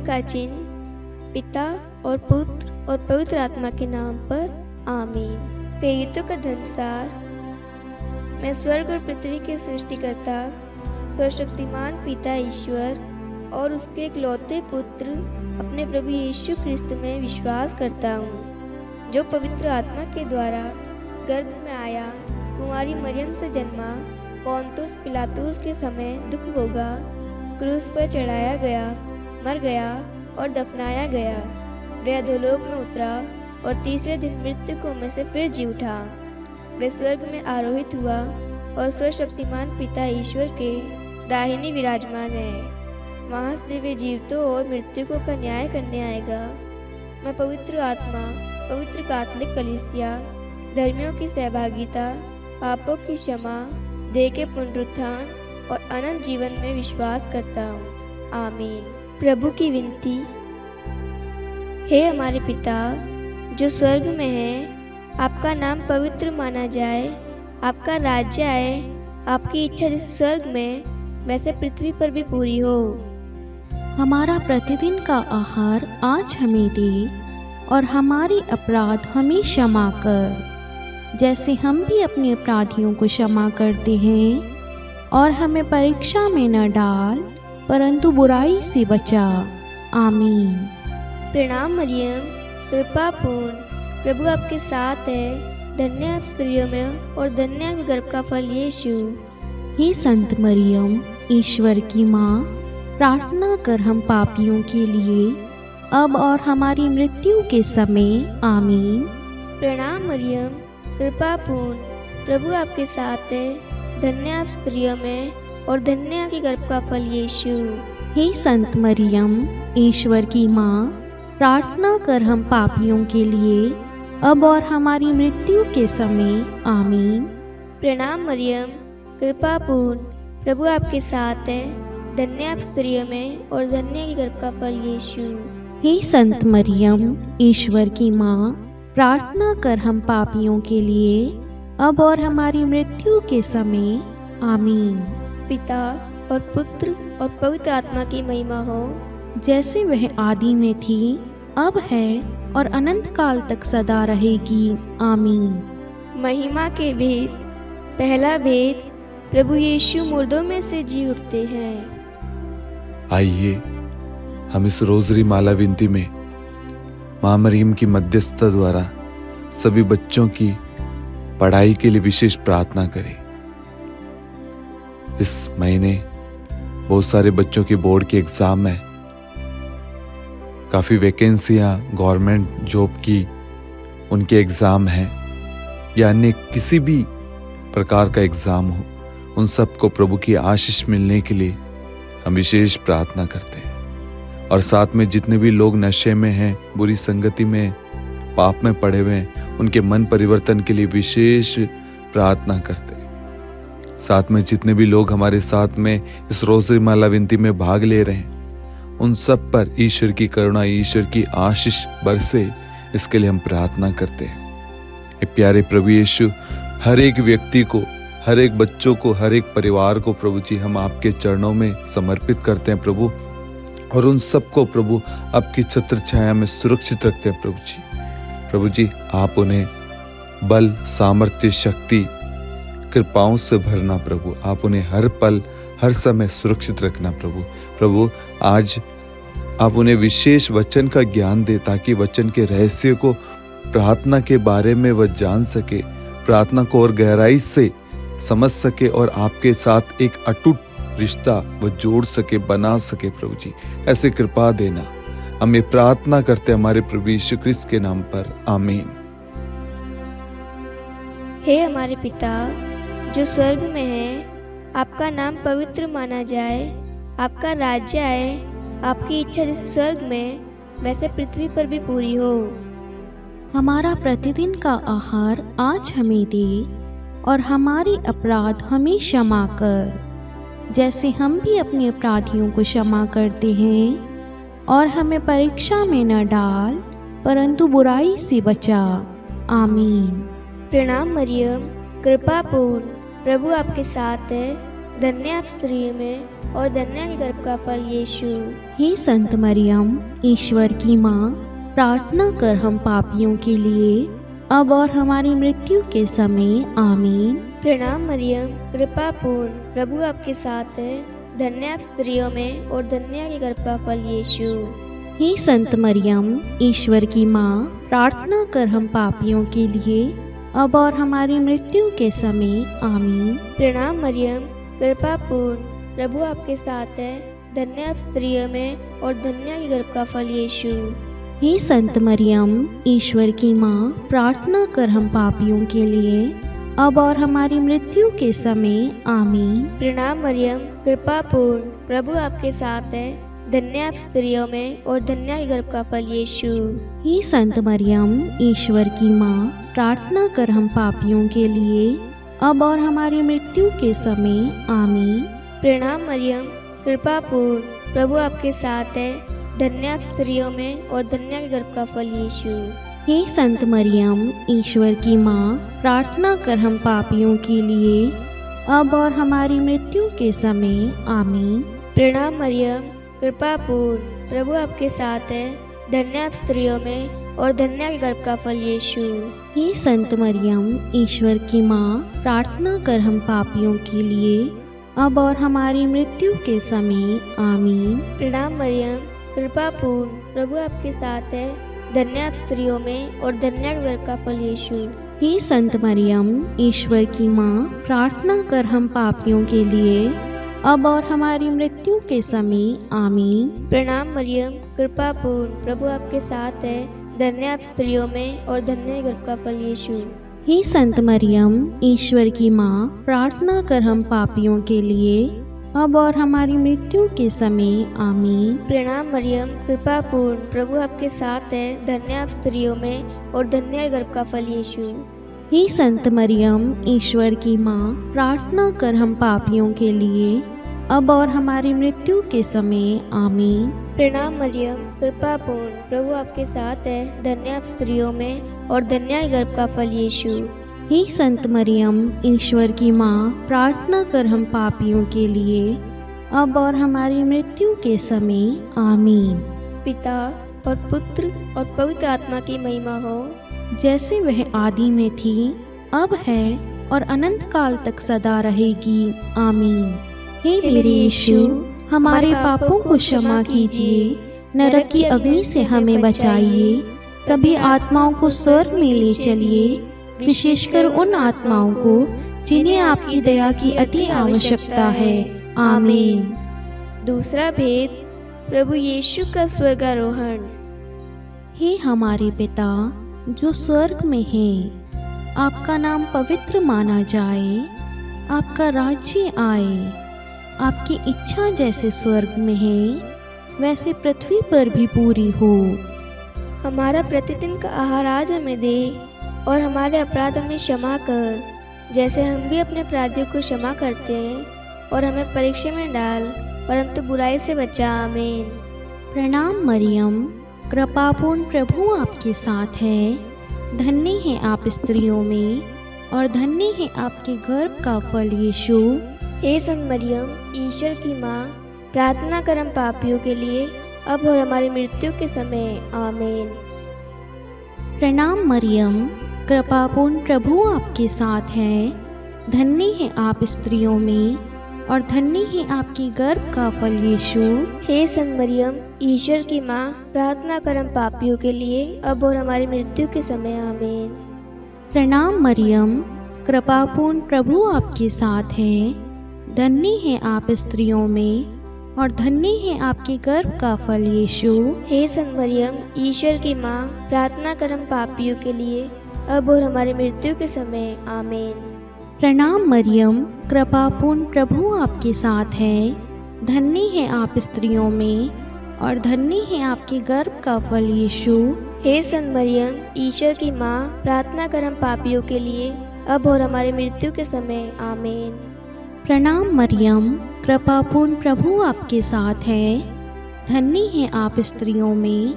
का चिन्ह पिता और पुत्र और पवित्र आत्मा के नाम पर आमीन। प्रेरितों का धर्मसार। मैं स्वर्ग और पृथ्वी के सृष्टिकर्ता सर्वशक्तिमान पिता ईश्वर और उसके इकलौते पुत्र अपने प्रभु यीशु ख्रिस्त में विश्वास करता हूँ, जो पवित्र आत्मा के द्वारा गर्भ में आया, कुमारी मरियम से जन्मा, पोंतुस पिलातुस के समय दुख भोगा, क्रूस पर चढ़ाया गया, मर गया और दफनाया गया। वह अधोलोक में उतरा और तीसरे दिन मृतकों में से फिर जी उठा। वह स्वर्ग में आरोहित हुआ और सर्वशक्तिमान पिता ईश्वर के दाहिने विराजमान है। वहाँ से वे जीवितों और मृतकों का न्याय करने आएगा। मैं पवित्र आत्मा, पवित्र कैथोलिक कलीसिया, धर्मियों की सहभागिता, पापों की क्षमा, देह के पुनरुत्थान और अनंत जीवन में विश्वास करता हूँ। आमीन। प्रभु की विनती। हे हमारे पिता जो स्वर्ग में है, आपका नाम पवित्र माना जाए, आपका राज्य आए, आपकी इच्छा जैसे स्वर्ग में वैसे पृथ्वी पर भी पूरी हो। हमारा प्रतिदिन का आहार आज हमें दे और हमारी अपराध हमें क्षमा कर, जैसे हम भी अपने अपराधियों को क्षमा करते हैं, और हमें परीक्षा में न डाल परंतु बुराई से बचा। आमीन। प्रणाम मरियम, कृपा पूर्ण, प्रभु आपके साथ है, धन्य आप स्त्रियों में और धन्य आपके गर्भ का फल यीशु। हे संत मरियम, ईश्वर की माँ, प्रार्थना कर हम पापियों के लिए अब और हमारी मृत्यु के समय। आमीन। प्रणाम मरियम, कृपा पूर्ण, प्रभु आपके साथ है, धन्य आप स्त्रियों में और धन्य आपके गर्भ का फल यीशु। हे संत मरियम, ईश्वर की माँ, प्रार्थना कर हम पापियों के लिए अब और हमारी मृत्यु के समय। आमीन। प्रणाम मरियम, कृपा पूर्ण, प्रभु आपके साथ है, धन्य आप स्त्रियों में और धन्य के गर्भ का फल यीशु। हे संत मरियम, ईश्वर की माँ, प्रार्थना कर हम पापियों के लिए अब और हमारी मृत्यु के समय। आमीन। पिता और पुत्र और पवित्र आत्मा की महिमा हो, जैसे वह आदि में थी, अब है और अनंत काल तक सदा रहेगी। आमीन। महिमा के भेद। पहला भेद, प्रभु यीशु मुर्दों में से जी उठते हैं। आइए हम इस रोजरी माला विनती में माँ मरियम की मध्यस्थता द्वारा सभी बच्चों की पढ़ाई के लिए विशेष प्रार्थना करें। इस महीने बहुत सारे बच्चों के बोर्ड के एग्जाम है, काफी वैकेंसियां गवर्नमेंट जॉब की उनके एग्जाम हैं, या अन्य किसी भी प्रकार का एग्जाम हो, उन सबको प्रभु की आशीष मिलने के लिए हम विशेष प्रार्थना करते हैं। और साथ में जितने भी लोग नशे में हैं, बुरी संगति में, पाप में पड़े हुए हैं, उनके मन परिवर्तन के लिए विशेष प्रार्थना करते हैं। साथ में जितने भी लोग हमारे साथ में इस रोज़री माला विनती में भाग ले रहे हैं, उन सब पर ईश्वर की करुणा, ईश्वर की आशीष बरसे, इसके लिए हम प्रार्थना करते हैं। ये प्यारे प्रभु यीशु, हर एक व्यक्ति को, हर एक बच्चों को, हर एक परिवार को प्रभु जी हम आपके चरणों में समर्पित करते हैं प्रभु, और उन सबको प्रभु आपकी छत्र छाया में सुरक्षित रखते हैं प्रभु जी। प्रभु जी आप उन्हें बल, सामर्थ्य, शक्ति, कृपाओं से भरना प्रभु। आप उन्हें हर पल, हर समय सुरक्षित रखना प्रभु। प्रभु आज आप उन्हें विशेष वचन का ज्ञान दे, ताकि वचन के रहस्य को, प्रार्थना के बारे में वह जान सके, प्रार्थना को और गहराई से समझ सके, और आपके साथ एक अटूट रिश्ता वो जोड़ सके, बना सके प्रभु जी। ऐसे कृपा देना, हम ये प्रार्थना करते हैं हमारे प्रभु यीशु ख्रिस्त के नाम पर। आमीन। हे हमारे पिता जो स्वर्ग में है, आपका नाम पवित्र माना जाए, आपका राज्य आए, आपकी इच्छा जैसे स्वर्ग में वैसे पृथ्वी पर भी पूरी हो। हमारा प्रतिदिन का आहार आज हमें दे और हमारी अपराध हमें क्षमा कर, जैसे हम भी अपने अपराधियों को क्षमा करते हैं, और हमें परीक्षा में न डाल परंतु बुराई से बचा। आमीन। प्रणाम मरियम, कृपा पूर्ण, प्रभु आपके साथ है, धन्य आप स्त्रियों में और धन्य आपके गर्भ का फल यीशु। हे संत मरियम, ईश्वर की माँ, प्रार्थना कर हम पापियों के लिए, अब और हमारी मृत्यु के समय। आमीन। प्रणाम मरियम, कृपा पूर्ण, प्रभु आपके साथ है। धन्य आप स्त्रियों में और धन्य आपके गर्भ का फल यीशु। हे संत मरियम, ईश्वर की माँ, प्रार्थना कर हम पापियों के लिए, अब और हमारी मृत्यु के समय। आमीन। प्रणाम मरियम, कृपा पूर्ण, प्रभु आपके साथ है। धन्य आप स्त्रियों में और धन्य आपके गर्भ का फल यीशु। हे संत मरियम, ईश्वर की माँ, प्रार्थना कर हम पापियों के लिए, अब और हमारी मृत्यु के समय। आमीन। प्रणाम मरियम, कृपा पूर्ण, प्रभु आपके साथ है। धन्य आप स्त्रियों में और धन्य आपके गर्भ का फल यीशु। हे संत मरियम, ईश्वर की माँ, प्रार्थना कर हम पापियों के लिए, अब और हमारी मृत्यु के समय। आमीन। प्रणाम मरियम, कृपा पूर्ण, प्रभु आपके साथ है। धन्य आप स्त्रियों में और धन्य आपके गर्भ का फल यीशु। हे संत मरियम, ईश्वर की माँ, प्रार्थना कर हम पापियों के लिए, अब और हमारी मृत्यु के समय। आमीन। प्रणाम मरियम, कृपा पूर्ण, प्रभु आपके साथ है। धन्य आप स्त्रियों में और धन्य आपके गर्भ का फल यीशु। हे संत मरियम, ईश्वर की माँ, प्रार्थना कर हम पापियों के लिए, अब और हमारी मृत्यु के समय। आमीन। प्रणाम मरियम, कृपा पूर्ण, प्रभु आपके साथ है। धन्य आप स्त्रियों में और धन्य आपके गर्भ का फल यीशु। हे संत मरियम, ईश्वर की माँ, प्रार्थना कर हम पापियों के लिए, अब और हमारी मृत्यु के समय। आमीन। प्रणाम मरियम, कृपा पूर्ण, प्रभु आपके साथ है। धन्य आप स्त्रियों में और धन्य आपके गर्भ का फल यीशु। हे संत मरियम, ईश्वर की माँ, प्रार्थना कर हम पापियों के लिए, अब और हमारी मृत्यु के समय। आमीन। प्रणाम मरियम, कृपा पूर्ण, प्रभु आपके साथ है। धन्य आप स्त्रियों में और धन्य आपके गर्भ का फल यीशु। हे संत मरियम, ईश्वर की माँ, प्रार्थना कर हम पापियों के लिए, अब और हमारी मृत्यु के समय। आमीन। प्रणाम मरियम, कृपा पूर्ण, प्रभु आपके साथ है। धन्य आप स्त्रियों में और धन्य आपके गर्भ का फल यीशु। हे संत मरियम, ईश्वर की माँ, प्रार्थना कर हम पापियों के लिए, अब और हमारी मृत्यु के समय। आमीन। पिता और पुत्र और पवित्र आत्मा की महिमा हो, जैसे वह आदि में थी, अब है और अनंत काल तक सदा रहेगी। आमीन। हे मेरे यीशु, हमारे पापों को क्षमा कीजिए, नरक की अग्नि से हमें बचाइए, सभी आत्माओं को स्वर्ग में ले चलिए, विशेषकर उन आत्माओं को जिन्हें आपकी दया की अति आवश्यकता है। आमीन। दूसरा भेद, प्रभु यीशु का स्वर्गारोहण। हे हमारे पिता जो स्वर्ग में है, आपका नाम पवित्र माना जाए, आपका राज्य आए, आपकी इच्छा जैसे स्वर्ग में है वैसे पृथ्वी पर भी पूरी हो। हमारा प्रतिदिन का आहार आज हमें दे, और हमारे अपराध हमें क्षमा कर, जैसे हम भी अपने अपराधियों को क्षमा करते हैं, और हमें परीक्षा में डाल, परंतु बुराई से बचा। आमीन। प्रणाम मरियम, कृपापूर्ण, प्रभु आपके साथ है। धन्य है आप स्त्रियों में, और धन्य है आपके गर्भ का फल यीशु। हे संत मरियम, ईश्वर की माँ, प्रार्थना कर हम पापियों के लिए, अब और हमारी मृत्यु के समय। आमीन। प्रणाम मरियम, कृपापूर्ण, प्रभु आपके साथ है। धन्य है आप स्त्रियों में, और धन्य है आपकी गर्भ का फल यीशु। हे संत मरियम, ईश्वर की माँ, प्रार्थना कर हम पापियों के लिए, अब और हमारी मृत्यु के समय। आमीन। प्रणाम मरियम, कृपापूर्ण, प्रभु आपके साथ है। धन्य है आप स्त्रियों में, और धन्य है आपके गर्भ का फल यीशु। हे संत मरियम, ईश्वर की माँ, प्रार्थना कर हम पापियों के लिए, अब और हमारी मृत्यु के समय। आमीन। प्रणाम मरियम, कृपापूर्ण, प्रभु आपके साथ है। धन्य है आप स्त्रियों में, और धन्य है आपके गर्भ का फल यीशु। हे संत मरियम, ईश्वर की माँ, प्रार्थना कर हम पापियों के लिए, अब और हमारी मृत्यु के समय। आमीन। प्रणाम मरियम, कृपापूर्ण, प्रभु आपके साथ है। धन्य है आप स्त्रियों में,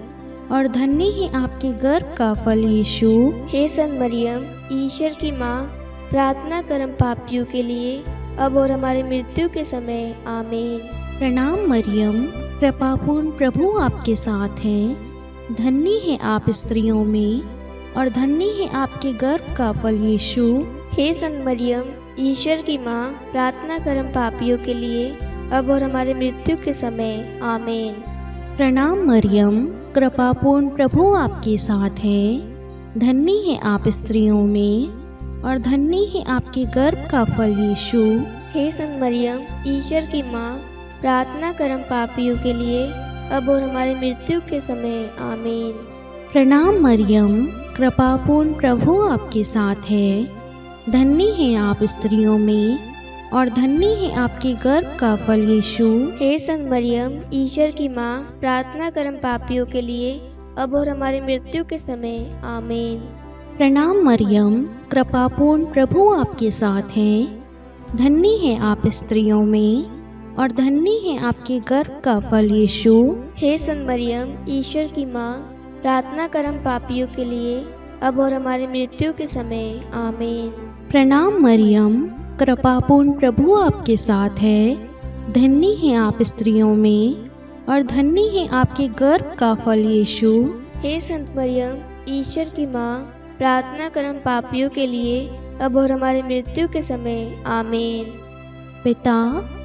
और धन्य है आपके गर्भ का फल यीशु। हे संत मरियम, ईश्वर की माँ, प्रार्थना कर हम पापियों के लिए, अब और हमारी मृत्यु के समय आमीन। प्रणाम मरियम, कृपापूर्ण प्रभु आपके साथ हैं। धन्य है आप स्त्रियों में और धन्य है आपके गर्भ का फल यीशु। हे संत मरियम, ईश्वर की माँ, प्रार्थना कर हम पापियों के लिए, अब और हमारे मृत्यु के समय आमीन। प्रणाम मरियम, कृपापूर्ण प्रभु आपके साथ हैं। धन्य है आप स्त्रियों में और धन्य है आपके गर्भ का फल यीशु। हे संत मरियम, ईश्वर की माँ, प्रार्थना कर हम पापियों के लिए, अब और हमारे मृत्यु के समय आमीन। प्रणाम मरियम, कृपापूर्ण प्रभु आपके साथ है। धन्य है आप स्त्रियों में और धन्य है आपके गर्भ का फल यीशु। हे संत मरियम, ईश्वर की माँ, प्रार्थना कर हम पापियों के लिए, अब और हमारे मृत्यु के समय आमीन। प्रणाम मरियम, कृपापूर्ण प्रभु आपके साथ हैं। धन्य है आप स्त्रियों में और धन्य है आपके गर्भ का फल यीशु। हे संत मरियम, ईश्वर की माँ, प्रार्थना कर हम पापियों के लिए, अब और हमारे मृत्यु के समय आमीन। प्रणाम मरियम, कृपापूर्ण प्रभु आपके साथ है। धन्य है आप स्त्रियों में और धन्य है आपके गर्भ का फल यीशु। हे संत मरियम, ईश्वर की माँ, प्रार्थना कर हम पापियों के लिए, अब और हमारे मृत्यु के समय आमीन। पिता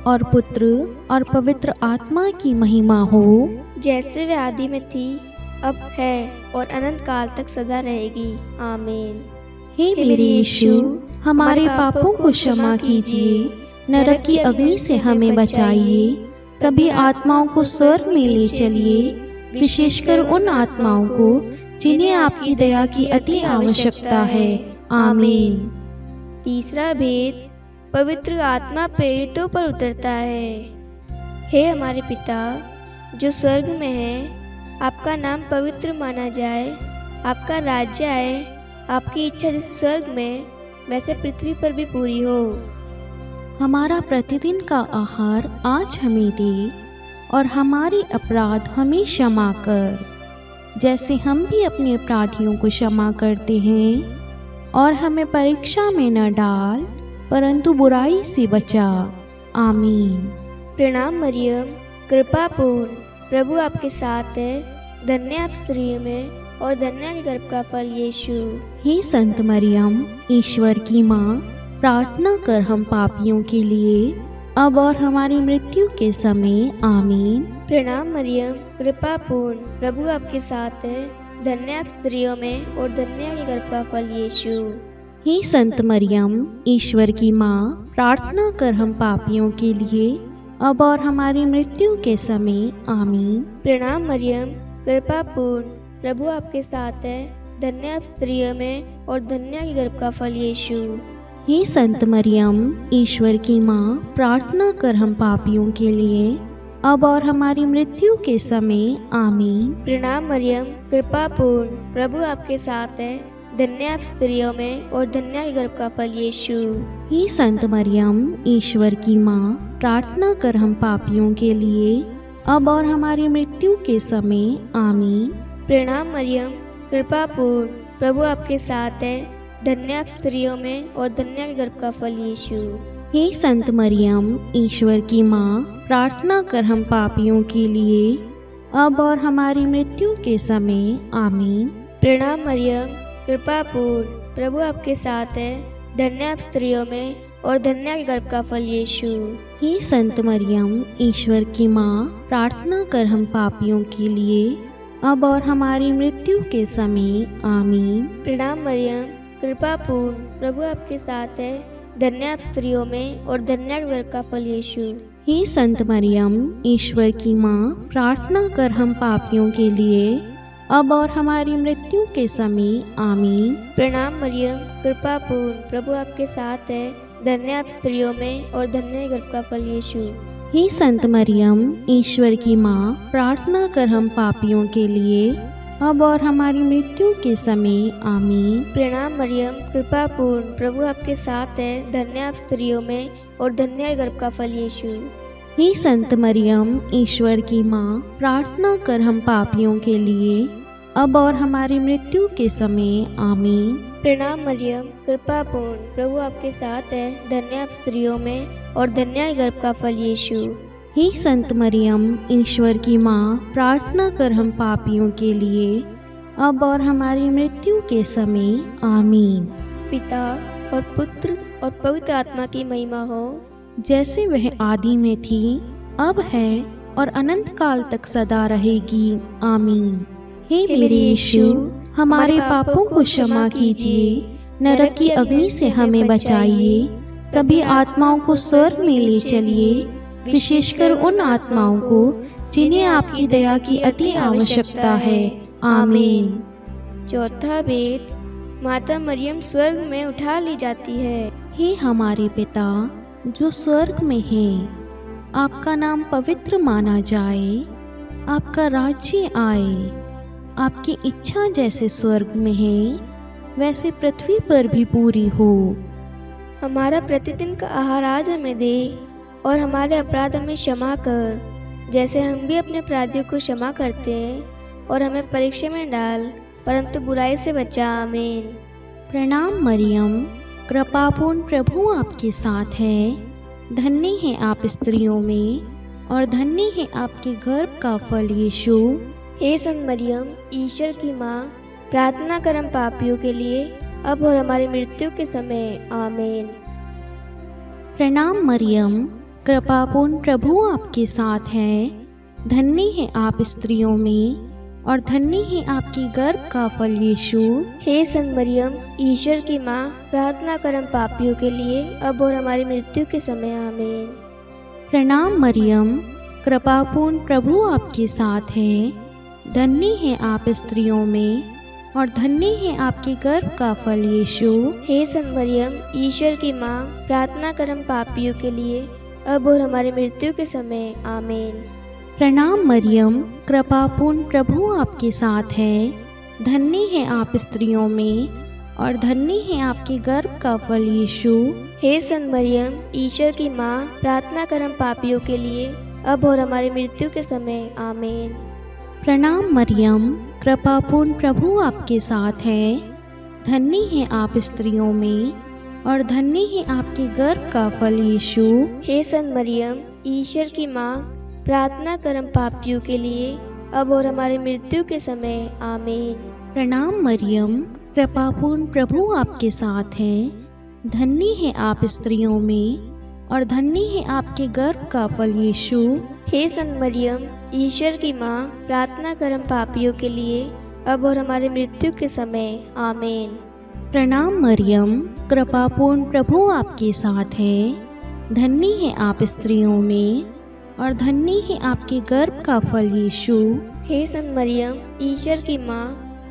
और पुत्र और पवित्र आत्मा की महिमा हो, जैसे वे आदि में थी, अब है और अनंत काल तक सदा रहेगी आमीन। हे मेरे यीशु, हमारे पापों को क्षमा कीजिए, नरक की अग्नि से हमें बचाइए, सभी आत्माओं को स्वर्ग में ले चलिए, विशेषकर उन आत्माओं को जिन्हें आपकी दया की अति आवश्यकता है आमीन। तीसरा भेद, पवित्र आत्मा प्रेरितों पर उतरता है। हे हमारे पिता जो स्वर्ग में है, आपका नाम पवित्र माना जाए, आपका राज्य आए, आपकी इच्छा जैसे स्वर्ग में वैसे पृथ्वी पर भी पूरी हो। हमारा प्रतिदिन का आहार आज हमें दे और हमारे अपराध हमें क्षमा कर, जैसे हम भी अपने अपराधियों को क्षमा करते हैं, और हमें परीक्षा में न डाल परंतु बुराई से बचा आमीन। प्रणाम मरियम, कृपा पूर्ण, प्रभु आपके साथ है। धन्य आप स्त्रियों में और धन्य है गर्भ का फल यीशु। हे संत मरियम, ईश्वर की माँ, प्रार्थना कर हम पापियों के लिए, अब और हमारी मृत्यु के समय आमीन। प्रणाम मरियम, कृपा पूर्ण, प्रभु आपके साथ है। धन्य आप स्त्रियों में और धन्य है गर्भ का फल यीशु। हे संत मरियम, ईश्वर की माँ, प्रार्थना कर हम पापियों के लिए, अब और हमारी मृत्यु के समय आमीन। प्रणाम मरियम, कृपा पूर्ण, प्रभु आपके साथ है। धन्य आप स्त्रियों में और धन्य है गर्भ का फल यीशु। हे संत मरियम, ईश्वर की माँ, प्रार्थना कर हम पापियों के लिए, अब और हमारी मृत्यु के समय आमीन। प्रणाम मरियम, कृपा पूर्ण, प्रभु आपके साथ है। धन्य आप स्त्रियों में और धन्य है गर्भ का फल यीशु। हे संत मरियम, ईश्वर की माँ, प्रार्थना कर हम पापियों के लिए, अब और हमारी मृत्यु के समय आमीन। प्रणाम मरियम, कृपा पूर्ण, प्रभु आपके साथ है। धन्य आप स्त्रियों में और धन्य है गर्भ का फल यीशु। हे संत मरियम, ईश्वर की माँ, प्रार्थना कर हम पापियों के लिए, अब और हमारी मृत्यु के समय आमीन। प्रणाम मरियम, कृपा पूर्ण, प्रभु आपके साथ है। धन्य आप स्त्रियों में और धन्य है गर्भ का फल यीशु। हे संत मरियम, ईश्वर की माँ, प्रार्थना कर हम पापियों के लिए, अब और हमारी मृत्यु के समय आमीन। प्रणाम मरियम, कृपा पूर्ण, प्रभु आपके साथ है। धन्य आप स्त्रियों में और धन्य है गर्भ का फल यीशु। हे संत मरियम, ईश्वर की माँ, प्रार्थना कर हम पापियों के लिए, अब और हमारी मृत्यु के समय आमीन। प्रणाम मरियम, कृपा पूर्ण, प्रभु आपके साथ है। धन्य आप स्त्रियों में और धन्य है गर्भ का फल यीशु। हे संत मरियम, ईश्वर की माँ, प्रार्थना कर हम पापियों के लिए, अब और हमारी मृत्यु के समय आमीन। प्रणाम मरियम, कृपा पूर्ण, प्रभु आपके साथ है। धन्य आप स्त्रियों में और धन्य है गर्भ का फल यीशु। हे संत मरियम, ईश्वर की माँ, प्रार्थना कर हम पापियों के लिए, अब और हमारी मृत्यु के समय आमीन। प्रणाम मरियम, कृपा पूर्ण, प्रभु आपके साथ है। धन्य आप स्त्रियों में और धन्य है गर्भ का फल यीशु। हे संत मरियम, ईश्वर की माँ, प्रार्थना कर हम पापियों के लिए, अब और हमारी मृत्यु के समय आमीन। पिता और पुत्र और पवित्र आत्मा की महिमा हो, जैसे वह आदि में थी, अब है और अनंत काल तक सदा रहेगी, आमीन। हे मेरे यीशु, हमारे पापों को क्षमा कीजिए, नरक की अग्नि से हमें बचाइए, सभी आत्माओं को स्वर्ग में ले चलिए, विशेषकर उन आत्माओं को जिन्हें आपकी दया की अति आवश्यकता है, आमीन। चौथा भेद, माता मरियम स्वर्ग में उठा ली जाती है। हे हमारे पिता जो स्वर्ग में है, आपका नाम पवित्र माना जाए, आपका राज्य आए, आपकी इच्छा जैसे स्वर्ग में है वैसे पृथ्वी पर भी पूरी हो। हमारा प्रतिदिन का आहार आज हमें दे, और हमारे अपराध हमें क्षमा कर, जैसे हम भी अपने अपराधियों को क्षमा करते हैं, और हमें परीक्षा में न डाल, परंतु बुराई से बचा, आमीन। प्रणाम मरियम, कृपापूर्ण, प्रभु आपके साथ है। धन्य है आप स्त्रियों में, और धन्य है आपके गर्भ का फल यीशु। हे संत मरियम, ईश्वर की माँ, प्रार्थना कर हम पापियों के लिए, अब और हमारी मृत्यु के समय, आमीन। प्रणाम मरियम, कृपापूर्ण, प्रभु आपके साथ है। धन्य है आप स्त्रियों में, और धन्य है आपकी गर्भ का फल यीशु। हे संत मरियम, ईश्वर की माँ, प्रार्थना कर हम पापियों के लिए, अब और हमारी मृत्यु के समय, आमीन। प्रणाम मरियम, कृपापूर्ण, प्रभु आपके साथ है। धन्य है आप स्त्रियों में, और धन्य है आपके गर्भ का फल यीशु। हे संत मरियम, ईश्वर की माँ, प्रार्थना कर हम पापियों के लिए, अब और हमारी मृत्यु के समय, आमीन। प्रणाम मरियम, कृपापूर्ण, प्रभु आपके साथ है। धन्य है आप स्त्रियों में, और धन्य है आपके गर्भ का फल यीशु। हे संत मरियम, ईश्वर की माँ, प्रार्थना कर हम पापियों के लिए, अब और हमारी मृत्यु के समय, आमीन। प्रणाम मरियम, कृपापूर्ण, प्रभु आपके साथ है। धन्य है आप स्त्रियों में, और धन्य है आपके गर्भ का फल यीशु। हे संत मरियम, ईश्वर की माँ, प्रार्थना कर हम पापियों के लिए, अब और हमारी मृत्यु के समय, आमीन। प्रणाम मरियम, कृपापूर्ण, प्रभु आपके साथ है। धन्य है आप स्त्रियों में, और धन्य है आपके गर्भ का फल यीशु। हे संत मरियम, ईश्वर की माँ, प्रार्थना कर हम पापियों के लिए, अब और हमारी मृत्यु के समय, आमीन। प्रणाम मरियम, कृपापूर्ण, प्रभु आपके साथ है। धन्य है आप स्त्रियों में, और धन्य है आपके गर्भ का फल यीशु। हे संत मरियम, ईश्वर की माँ,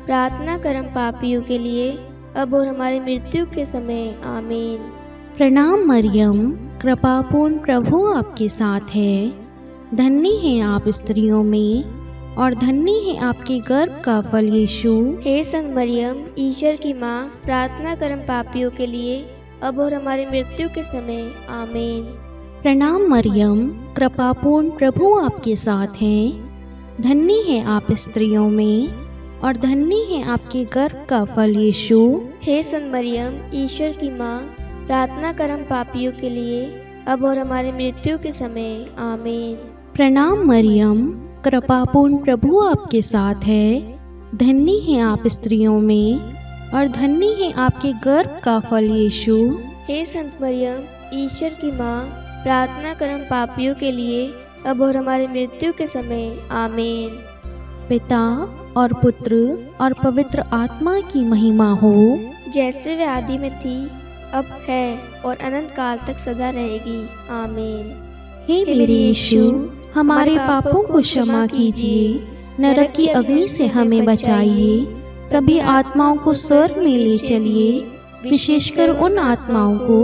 प्रार्थना कर हम पापियों के लिए, अब और हमारी मृत्यु के समय, आमीन। प्रणाम मरियम, कृपापूर्ण, प्रभु आपके साथ है। धन्य है आप स्त्रियों में, और धन्य है आपके गर्भ का फल यीशु। हे संत मरियम, ईश्वर की माँ, प्रार्थना कर हम पापियों के लिए, अब और हमारी मृत्यु के समय, आमीन। प्रणाम मरियम, कृपापूर्ण, प्रभु आपके साथ है। धन्य है आप स्त्रियों में, और धन्य है आपके गर्भ का फल यीशु। हे संत मरियम, ईश्वर की माँ, प्रार्थना कर हम पापियों के लिए, अब और हमारी मृत्यु के समय, आमीन। प्रणाम मरियम, कृपापूर्ण, प्रभु आपके साथ है। धन्य है आप स्त्रियों में, और धन्य है आपके गर्भ का फल यीशु। हे संत मरियम, ईश्वर की माँ, प्रार्थना कर हम पापियों के लिए, अब और हमारी मृत्यु के समय, आमीन। पिता और पुत्र और पवित्र आत्मा की महिमा हो, जैसे वे आदि में थी, अब है और अनंत काल तक सदा रहेगी, आमीन। हे मेरे यीशु, हमारे पापों को क्षमा कीजिए, नरक की अग्नि से हमें बचाइए, सभी आत्माओं को स्वर्ग में ले चलिए, विशेषकर उन आत्माओं को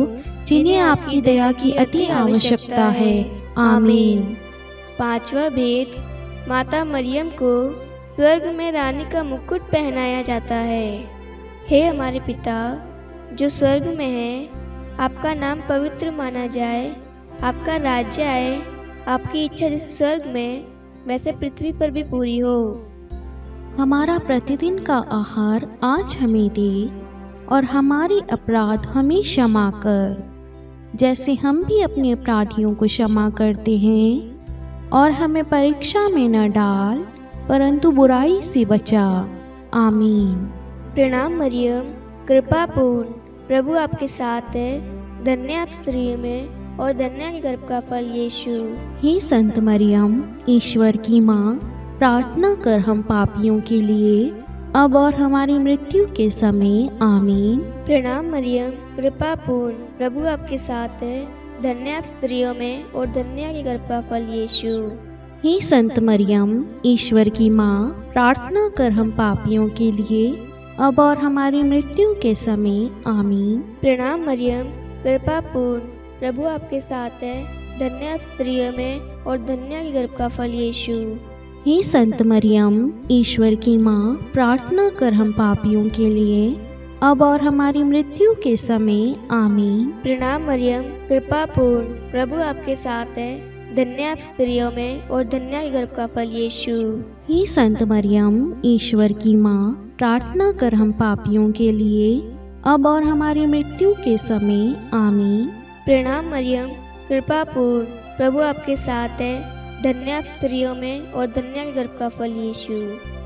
जिन्हें आपकी दया की अति आवश्यकता है, आमीन। पांचवा भेद, माता मरियम को स्वर्ग में रानी का मुकुट पहनाया जाता है। हे हमारे पिता जो स्वर्ग में है, आपका नाम पवित्र माना जाए, आपका राज्य आए, आपकी इच्छा जैसे स्वर्ग में वैसे पृथ्वी पर भी पूरी हो। हमारा प्रतिदिन का आहार आज हमें दे, और हमारे अपराध हमें क्षमा कर, जैसे हम भी अपने अपराधियों को क्षमा करते हैं। और हमें परीक्षा में न डाल, परंतु बुराई से बचा। आमीन। प्रणाम मरियम, कृपा पूर्ण, प्रभु आपके साथ है। धन्य आप स्त्रियों में और धन्य है गर्भ का फल यीशु। हे संत मरियम, ईश्वर की माँ, प्रार्थना कर हम पापियों के लिए, अब और हमारी मृत्यु के समय। आमीन। प्रणाम मरियम, कृपा पूर्ण, प्रभु आपके साथ है। धन्य आप स्त्रियों में और धन्य है गर्भ का फल यीशु। हे संत मरियम, ईश्वर की माँ, प्रार्थना कर हम पापियों के लिए, अब और हमारी मृत्यु के समय। आमीन। प्रणाम मरियम, कृपा पूर्ण, प्रभु आपके साथ है। धन्य आप स्त्रियों में और धन्य है गर्भ का फल यीशु। हे संत मरियम, ईश्वर की माँ, प्रार्थना कर हम पापियों के लिए, अब और हमारी मृत्यु के समय। आमीन। प्रणाम मरियम, कृपा पूर्ण, प्रभु आपके साथ है। धन्य आप स्त्रियों में और धन्य है गर्भ का फल यीशु। हे संत मरियम, ईश्वर की माँ, प्रार्थना कर हम पापियों के लिए, अब और हमारी मृत्यु के समय। आमीन। प्रणाम मरियम, कृपा पूर्ण, प्रभु आपके साथ है। धन्य आप स्त्रियों में और धन्य है गर्भ का फल यीशु।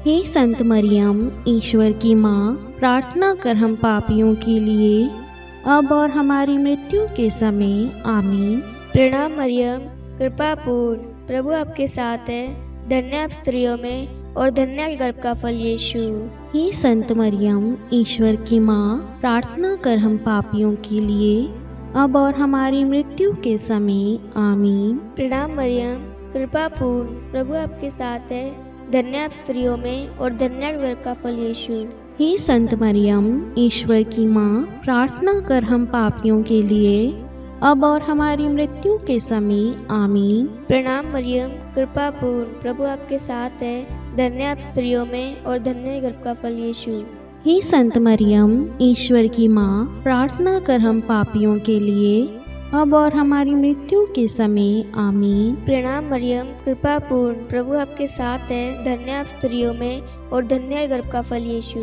हे संत मरियम, ईश्वर की माँ, प्रार्थना कर हम पापियों के लिए, अब और हमारी मृत्यु के समय। आमीन। प्रणाम मरियम, कृपा पूर्ण, प्रभु आपके साथ है। धन्य आप स्त्रियों में और धन्य है गर्भ का फल यीशु। हे संत मरियम, ईश्वर की माँ, प्रार्थना कर हम पापियों के लिए, अब और हमारी मृत्यु के समय। आमीन। प्रणाम मरियम, कृपा पूर्ण, प्रभु आपके साथ है। धन्य आप स्त्रियों में और धन्य है गर्भ का फल यीशु। हे संत मरियम, ईश्वर की माँ, प्रार्थना कर हम पापियों के लिए, अब और हमारी मृत्यु के समय। आमीन। प्रणाम मरियम, कृपा पूर्ण, प्रभु आपके साथ है। धन्य आप स्त्रियों में और धन्य है गर्भ का फल यीशु। हे संत मरियम, ईश्वर की माँ, प्रार्थना कर हम पापियों के लिए, अब और हमारी मृत्यु के समय। आमीन। प्रणाम मरियम, कृपा पूर्ण, प्रभु आपके साथ है। धन्य आप स्त्रियों में और धन्य है गर्भ का फल यीशु।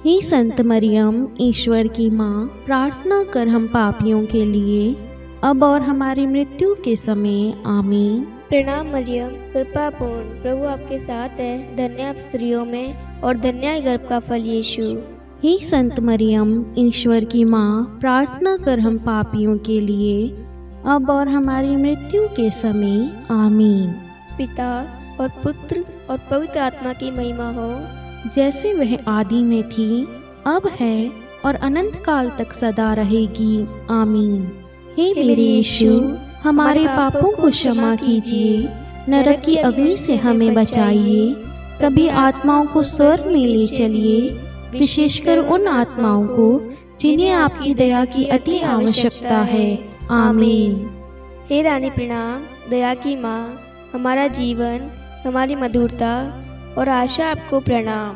हे संत मरियम, ईश्वर की माँ, प्रार्थना कर हम पापियों के लिए, अब और हमारी मृत्यु के समय। आमीन। प्रणाम मरियम, कृपा पूर्ण, प्रभु आपके साथ है। धन्य आप स्त्रियों में और धन्य है गर्भ का फल यीशु। हे संत मरियम, ईश्वर की माँ, प्रार्थना कर हम पापियों के लिए, अब और हमारी मृत्यु के समय। आमीन। पिता और पुत्र और पवित्र आत्मा की महिमा हो, जैसे वह आदि में थी, अब है और अनंत काल तक सदा रहेगी। आमीन। हे मेरे यीशु, हमारे पापों को क्षमा कीजिए, नरक की अग्नि से हमें बचाइए, सभी आत्माओं को स्वर्ग में ले चलिए, विशेषकर उन आत्माओं को जिन्हें आपकी दया की अति आवश्यकता है। आमीन। हे रानी प्रणाम, दया की माँ, हमारा जीवन, हमारी मधुरता और आशा आपको प्रणाम।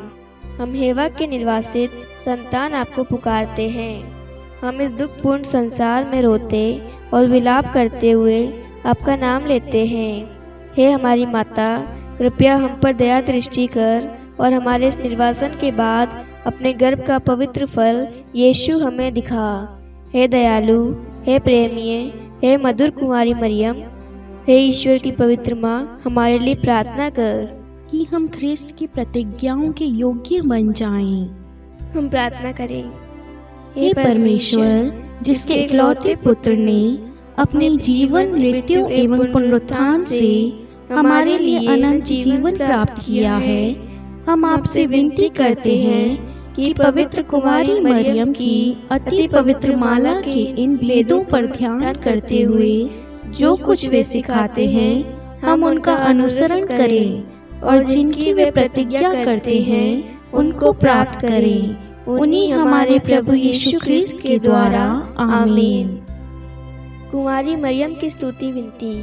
हम हेवा के निर्वासित संतान आपको पुकारते हैं। हम इस दुखपूर्ण संसार में रोते और विलाप करते हुए आपका नाम लेते हैं। हे हमारी माता, कृपया हम पर दया दृष्टि कर और हमारे इस निर्वासन के बाद अपने गर्भ का पवित्र फल यीशु हमें दिखा। हे दयालु, हे प्रेमीय, हे मधुर कुंवारी मरियम, हे ईश्वर की पवित्र माँ, हमारे लिए प्रार्थना कर कि हम ख्रिस्त की प्रतिज्ञाओं के योग्य बन जाएं। हम प्रार्थना करें। हे परमेश्वर, जिसके इकलौते पुत्र ने अपने जीवन, मृत्यु एवं पुनरुत्थान से हमारे लिए अनंत जीवन प्राप्त किया है, हम आपसे विनती करते हैं कि पवित्र कुमारी मरियम की अति पवित्र माला के इन भेदों पर ध्यान करते हुए जो कुछ वे सिखाते हैं, हम उनका अनुसरण करें और जिनकी वे प्रतिज्ञा करते हैं उनको प्राप्त करें। उन्हीं हमारे प्रभु यीशु ख्रिस्त के द्वारा। आमीन। कुंवारी मरियम की स्तुति विनती।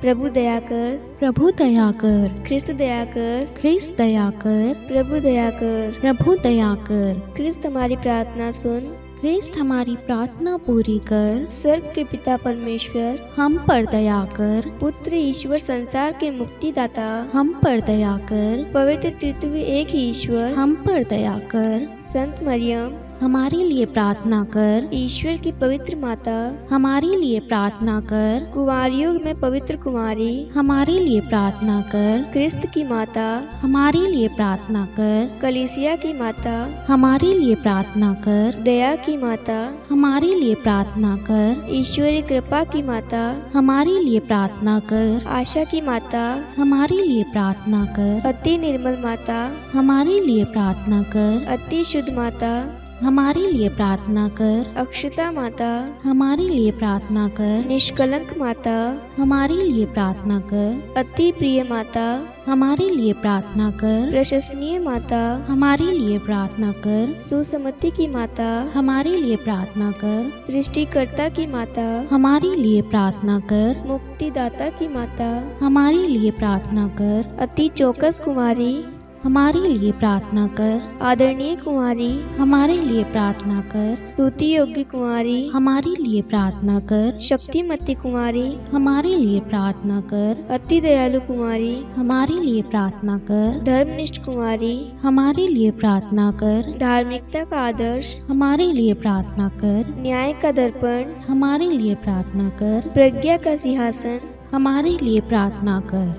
प्रभु दया कर, प्रभु दया कर, ख्रिस्त दया कर, ख्रिस्त दया कर, प्रभु दया कर, प्रभु दया कर, ख्रिस्त हमारी प्रार्थना सुन, ख्रिस्त हमारी प्रार्थना पूरी कर, स्वर्ग के पिता परमेश्वर, हम पर दया कर, पुत्र ईश्वर संसार के मुक्तिदाता, हम पर दया कर, पवित्र तृतीय एक ही ईश्वर, हम पर दया कर, संत मरियम, हमारे लिए प्रार्थना कर, ईश्वर की पवित्र माता, हमारे लिए प्रार्थना कर, कुंवारियों में पवित्र कुमारी, हमारे लिए प्रार्थना कर, क्रिस्त की माता, हमारे लिए प्रार्थना कर, कलीसिया की माता, हमारे लिए प्रार्थना कर, दया की माता, हमारे लिए प्रार्थना कर, ईश्वरी कृपा की माता, हमारे लिए प्रार्थना कर, आशा की माता, हमारे लिए प्रार्थना कर, अति निर्मल माता, हमारे लिए प्रार्थना कर, अति शुद्ध माता, हमारे लिए प्रार्थना कर, अक्षता माता, हमारे लिए प्रार्थना कर, निष्कलंक माता, हमारे लिए प्रार्थना कर, अति प्रिय माता, हमारे लिए प्रार्थना कर, प्रशंसनीय माता, हमारे लिए प्रार्थना कर, सुसमति की माता, हमारे लिए प्रार्थना कर, सृष्टिकर्ता की माता, हमारे लिए प्रार्थना कर, मुक्तिदाता की माता, हमारे लिए प्रार्थना कर, अति चौकस कुमारी, हमारे लिए प्रार्थना कर, आदरणीय कुमारी, हमारे लिए प्रार्थना कर, स्तुति योग्य कुमारी, हमारे लिए प्रार्थना कर, शक्तिमती कुमारी, हमारे लिए प्रार्थना कर, अति दयालु कुमारी, हमारे लिए प्रार्थना कर, धर्मनिष्ठ कुमारी, हमारे लिए प्रार्थना कर, धार्मिकता का आदर्श, हमारे लिए प्रार्थना कर, न्याय का दर्पण, हमारे लिए प्रार्थना कर, प्रज्ञा का सिंहासन, हमारे लिए प्रार्थना कर,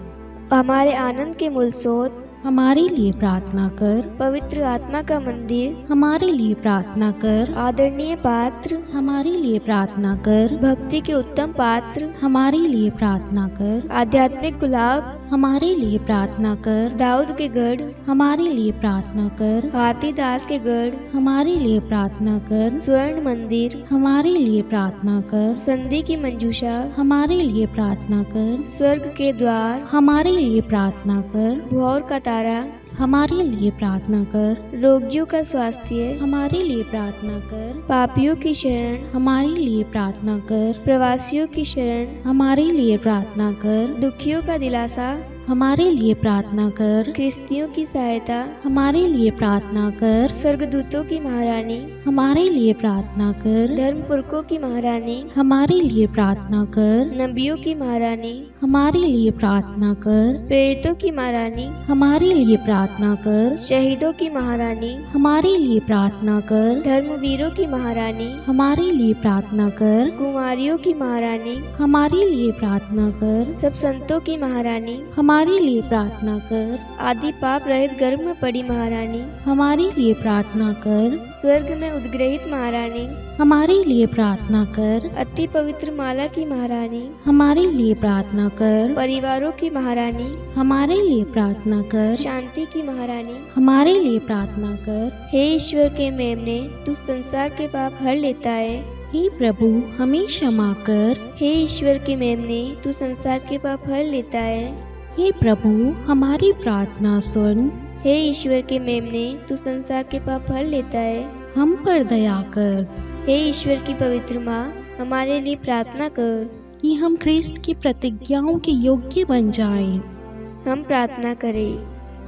हमारे आनंद के मूल स्रोत, हमारे लिए प्रार्थना कर, पवित्र आत्मा का मंदिर, हमारे लिए प्रार्थना कर, आदरणीय पात्र, हमारे लिए प्रार्थना कर, भक्ति के उत्तम पात्र, हमारे लिए प्रार्थना कर, आध्यात्मिक गुलाब, हमारे लिए प्रार्थना कर, दाऊद के गढ़, हमारे लिए प्रार्थना कर, हाथीदास के गढ़, हमारे लिए प्रार्थना कर, स्वर्ण मंदिर, हमारे लिए प्रार्थना कर, संधि की मंजूषा, हमारे लिए प्रार्थना कर, स्वर्ग के द्वार, हमारे लिए प्रार्थना कर, भौर का तारा, हमारे लिए प्रार्थना कर, रोगियों का स्वास्थ्य, हमारे लिए प्रार्थना कर, पापियों की शरण, हमारे लिए प्रार्थना कर, प्रवासियों की शरण, हमारे लिए प्रार्थना कर, दुखियों का दिलासा, हमारे लिए प्रार्थना कर, ख्रिस्तियों की सहायता, हमारे लिए प्रार्थना कर, स्वर्गदूतों की महारानी, हमारे लिए प्रार्थना कर, धर्मपुरखों की महारानी, हमारे लिए प्रार्थना कर, नबियों की महारानी, हमारे लिए प्रार्थना कर, प्रेरितों की महारानी, हमारे लिए प्रार्थना कर, शहीदों की महारानी, हमारे लिए प्रार्थना कर, धर्मवीरों की महारानी, हमारे लिए प्रार्थना कर, कुमारियों की महारानी, हमारे लिए प्रार्थना कर, सब संतों की महारानी, हमारे लिए प्रार्थना कर, आदि पाप रहित गर्भ में पड़ी महारानी, हमारे लिए प्रार्थना कर, स्वर्ग में उद्ग्रहित महारानी, हमारे लिए प्रार्थना कर, अति पवित्र माला की महारानी, हमारे लिए प्रार्थना कर, परिवारों की महारानी, हमारे लिए प्रार्थना कर, शांति की महारानी, हमारे लिए प्रार्थना कर, हे ईश्वर के मेमने, तू संसार के पाप हर लेता है। हे प्रभु हमें क्षमा कर, हे ईश्वर के मेमने, तू संसार के पाप हर लेता है। हे प्रभु हमारी प्रार्थना सुन, हे ईश्वर के मेमने, तू संसार के पाप हर लेता है। हम पर दया कर, हे ईश्वर की पवित्र माँ, हमारे लिए प्रार्थना कर। कि हम ख्रिस्त की प्रतिज्ञाओं के योग्य बन जाएं। हम प्रार्थना करें।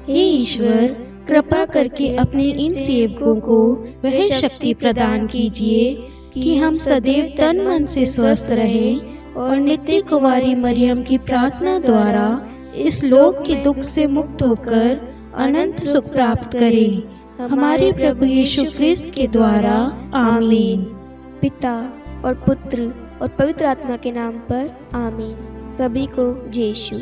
हे ईश्वर कृपा करके अपने इन सेवकों को वह शक्ति प्रदान कीजिए कि हम सदैव तन मन से स्वस्थ रहें और नित्य कुमारी मरियम की प्रार्थना द्वारा इस लोक के दुख से मुक्त होकर अनंत सुख प्राप्त करें। हमारे प्रभु यीशु ख्रिस्त के द्वारा आमीन। पिता और पुत्र और पवित्र आत्मा के नाम पर आमीन। सभी को जय यीशु।